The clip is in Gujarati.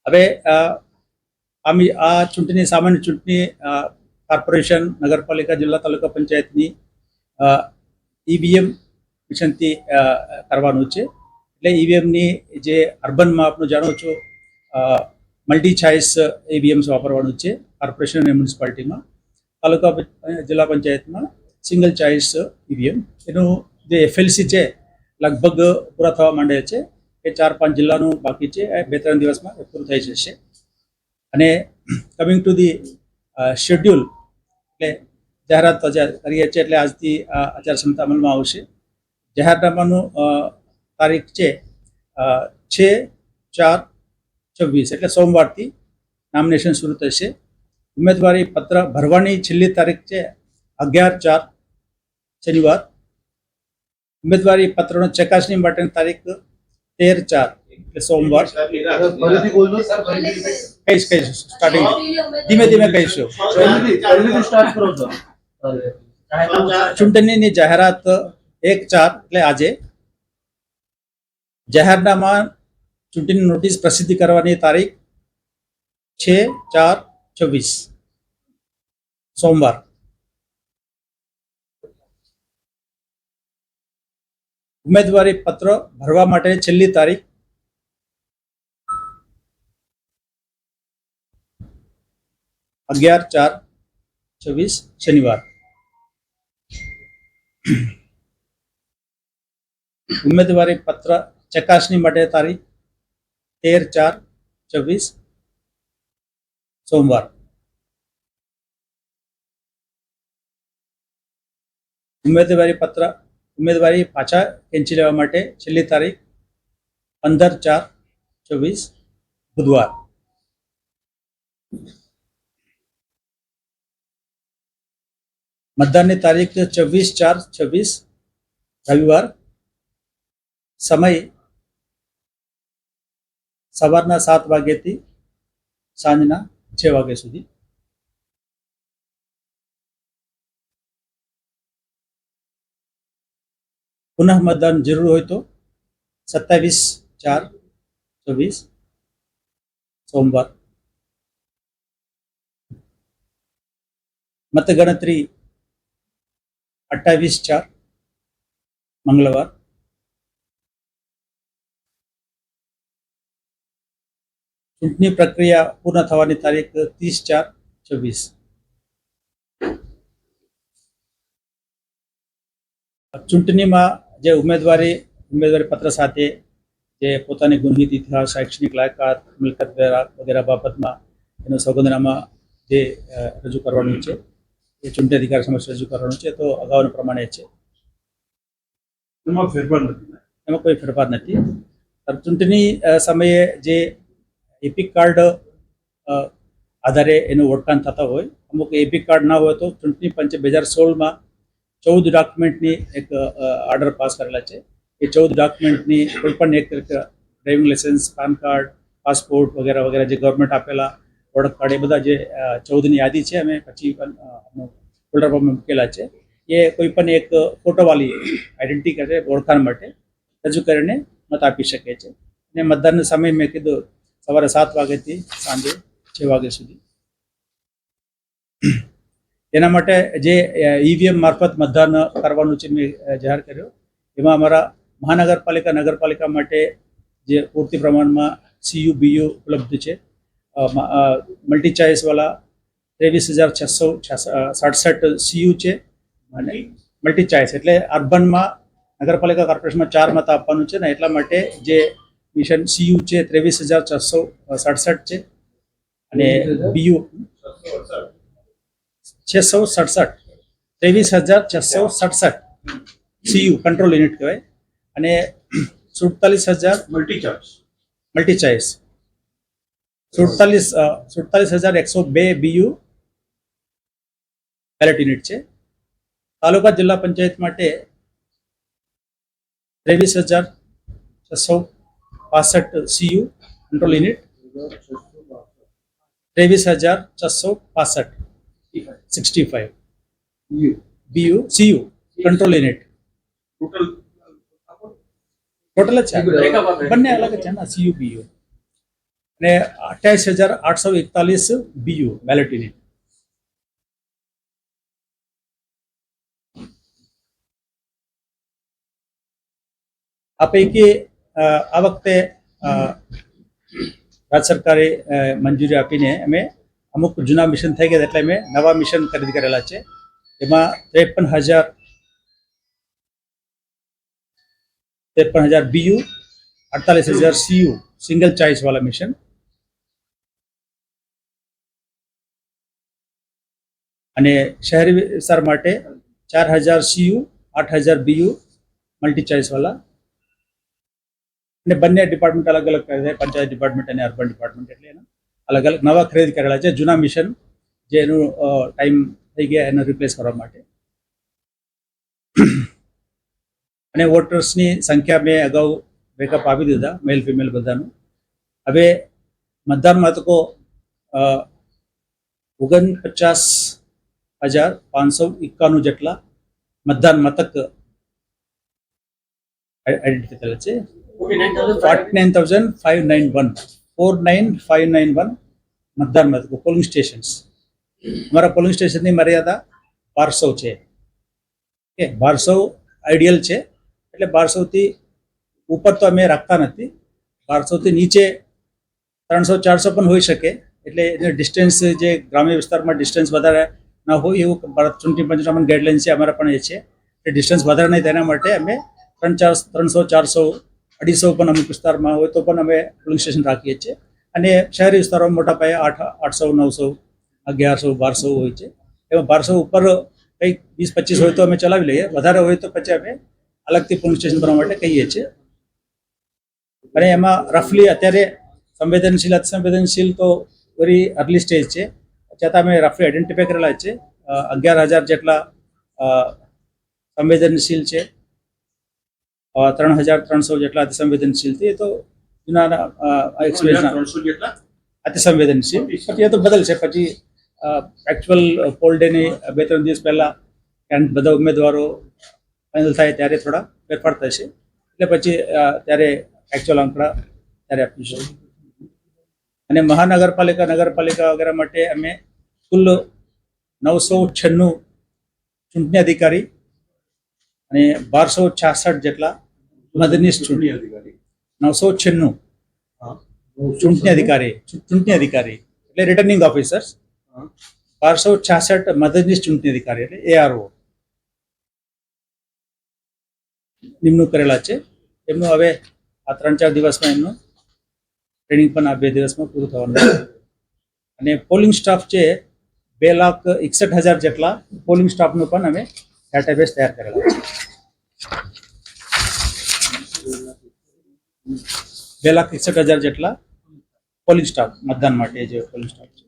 હવે આ ચૂંટણી સામાન્ય ચૂંટણી કોર્પોરેશન, નગરપાલિકા, જિલ્લા તાલુકા પંચાયતની ઈવીએમ મિશનથી કરવાનું છે. એટલે ઈવીએમની જે અર્બનમાં આપનું જાણો છો મલ્ટી ચોઇસ ઈવીએમ્સ વાપરવાનું છે કોર્પોરેશન અને મ્યુનિસિપાલિટીમાં. તાલુકા જિલ્લા પંચાયતમાં સિંગલ ચોઇસ ઈવીએમ. એનું જે એફએલસી છે લગભગ પૂરા થવા માંડે છે. એ 4-5 જિલ્લાનું બાકી છે. 2-3 દિવસમાં પૂરું થઈ જશે. અને કમિંગ ટુ ધી શેડ્યુલ, એટલે જાહેરાત કરીએ છીએ એટલે આજથી આચારસંહિતા અમલમાં આવશે. જાહેરનામાનું તારીખ છે 6/4/26 એટલે સોમવારથી નોમિનેશન શરૂ થશે. ઉમેદવારી પત્ર ભરવાની છેલ્લી તારીખ છે 11/4 શનિવાર. ઉમેદવારી પત્રનો ચકાસણી માટેની તારીખ 13/4 એટલે સોમવાર. કહીશ સ્ટાર્ટિંગ ધીમે ધીમે કહીશું. ચૂંટણીની જાહેરાત 1/4 એટલે આજે. જાહેરનામા ચૂંટણી નોટિસ પ્રસિદ્ધ કરવાની તારીખ 6/4/26 સોમવાર. ઉમેદવારી પત્ર ભરવા માટે છેલ્લી તારીખ 11/4/26 શનિવાર. ઉમેદવારી પત્ર ચકાસણી માટે તારીખ 13/4/26 સોમવાર. ઉમેદવારી પાછા ખેંચી લેવા માટે છેલ્લી તારીખ 15/4/26 બુધવાર. મતદાનની તારીખ 24/4/26 રવિવાર. સમય સવારના 7 વાગ્યાથી સાંજના 6 વાગ્યા સુધી. પુનઃ મતદાન જરૂર હોય તો 27/4/26 સોમવાર. મતગણતરી 28/4 મંગળવાર. ચૂંટણી પ્રક્રિયા પૂર્ણ થવાની તારીખ 30/4/26. ચૂંટણીમાં જે ઉમેદવારી પત્ર સાથે જે પોતાની ગુણહિત ઇતિહાસ, શૈક્ષણિક લાયકાત, મિલકત વગેરે બાબતમાં એનું સોગંદનામા જે રજૂ કરવાનું છે એ ચૂંટણી અધિકારી સમક્ષ રજૂ કરવાનું છે. તો અગાઉના પ્રમાણે છે, એમાં કોઈ ફેરફાર નથી. ચૂંટણી સમયે જે એપિક કાર્ડ આધારે એનું વોટકાન થતા હોય, અમુક એપિક કાર્ડ ના હોય તો ચૂંટણી પંચે 2016માં 14 ડોક્યુમેન્ટની એક ઓર્ડર પાસ કરેલા છે. એ 14 ડોક્યુમેન્ટની કોઈ પણ એક driving licence, PAN card, passport વગેરે વગેરે જે ગવર્મેન્ટ આપેલા ઓળખ કાર્ડ, એ બધા જે 14ની યાદી છે અમે પછી ફોલ્ડર પર મૂકેલા છે. એ કોઈ પણ એક ફોટોવાળી આઈડેન્ટિટી કરે ઓળખાણ માટે રજૂ કરીને મત આપી શકે છે. અને મતદાનનો સમય મેં કીધું સવારે 7 વાગ્યાથી સાંજે 6 વાગ્યા સુધી. એના માટે જે ઈવીએમ મારફત મતદાન કરવાનું છે મેં જાહેર કર્યો. એમાં અમારા મહાનગરપાલિકા, નગરપાલિકા માટે જે પૂરતી પ્રમાણમાં CU BU ઉપલબ્ધ છે. મલ્ટી ચોઇસવાળા 23,667 CU છે. અને મલ્ટી ચોઇસ એટલે અર્બનમાં નગરપાલિકા કોર્પોરેશનમાં 4 મત આપવાનું છે ને, એટલા માટે જે મિશન CU છે 23,667 છે. અને BU 667 23,667 CU કંટ્રોલ યુનિટ કહેવાય. અને 47,000 multi choice 47,102 BU ballot unit છે. તાલુકા જિલ્લા પંચાયત માટે 23,665 CU control unit, 23,665 65 BU CU control unit. Total જ છે, બંને અલગ જ છે ને CU BU. અને 28,841 BU બેલેટ યુનિટ. આ પૈકી આ વખતે રાજ્ય સરકારે મંજૂરી આપીને અમે અમુક જૂના મિશન થઈ ગયા એટલે અમે નવા મિશન ખરીદ કરેલા છે. એમાં 53,000 BU, 48,000 CU સિંગલ ચોઇસ વાળા મિશન, અને શહેરી વિસ્તાર માટે 4,000 CU, 8,000 BU મલ્ટી ચોઇસ વાળા. અને બંને ડિપાર્ટમેન્ટ અલગ અલગ કરે છે, પંચાયત ડિપાર્ટમેન્ટ અને અર્બન ડિપાર્ટમેન્ટ, એટલે એના અલગ અલગ નવા ખરીદ કરેલા છે. જૂના મિશન જે એનું ટાઈમ થઈ ગયા એને રિપ્લેસ કરવા માટે. અને વોટર્સની સંખ્યા મેં અગાઉ બ્રેકઅપ આપી દીધા, મેલ ફિમેલ બધાનું. હવે મતદાન મથકો 49,591 જેટલા મતદાન મથક આઈડેન્ટિફાઈ કરેલા છે. 49,591 મતદાન મથકો, પોલિંગ સ્ટેશન્સ. અમારા પોલિંગ સ્ટેશનની મર્યાદા 1200 છે. ઓકે, 1200 આઈડિયલ છે, એટલે 1200થી ઉપર તો અમે રાખતા નથી. 1200થી નીચે 300-400 પણ હોઈ શકે, એટલે એને ડિસ્ટન્સ જે ગ્રામ્ય વિસ્તારમાં ડિસ્ટન્સ વધારે ના હોય એવું ભારત ચૂંટણી પંચના પણ ગાઈડલાઇન છે, અમારા પણ એ છે. એ ડિસ્ટન્સ વધારે નહીં, તેના માટે અમે 300-400 પણ અમુક વિસ્તારમાં હોય તો પણ અમે પોલિંગ સ્ટેશન રાખીએ છીએ. અને શહેરી વિસ્તારોમાં મોટા પાયે 800-900, 1100-1200 હોય છે. એમાં 1200 ઉપર કંઈક 20-25 હોય તો અમે ચલાવી લઈએ, વધારે હોય તો પછી અમે અલગથી પોલિંગ સ્ટેશન બનાવવા માટે કહીએ છીએ. અને એમાં રફલી અત્યારે સંવેદનશીલ તો વેરી અર્લી સ્ટેજ છે, છતાં અમે રફલી આઈડેન્ટિફાઈ કરેલા છે. 11,000 જેટલા સંવેદનશીલ છે, 3,300 જેટલા અતિસંવેદનશીલ છે. એ તો જૂના એક્સપિરિયન્સના અતિસંવેદનશીલ, પછી એ તો બદલશે. પછી એકચ્યુઅલ પોલ ડેની 2-3 દિવસ પહેલા બધા ઉમેદવારો ફાઇનલ થાય ત્યારે થોડા ફેરફાર થશે, એટલે પછી ત્યારે એકચ્યુઅલ આંકડા ત્યારે આપીશું. અને નગરપાલિકા વગેરે માટે અમે કુલ 996 ચૂંટણી અધિકારી અને 1266 જેટલા મદદનીશ ચૂંટણી અધિકારી, 996 ચૂંટણી અધિકારી એટલે રિટર્નિંગ ઓફિસર્સ, 1266 મદદનીશ ચૂંટણી અધિકારી એટલે ARO નિમણૂક કરેલા છે. એમનું હવે આ 3-4 દિવસમાં એમનું ટ્રેનિંગ પણ આ 2 દિવસમાં પૂરું થવાનું છે. અને પોલિંગ સ્ટાફ છે 2,61,000 જેટલા પોલિંગ સ્ટાફનું પણ અમે ડેટાબેઝ તૈયાર કરેલા છે. 2,61,000 જેટલા પોલિંગ સ્ટાફ, મતદાન માટે જે પોલિંગ સ્ટાફ છે.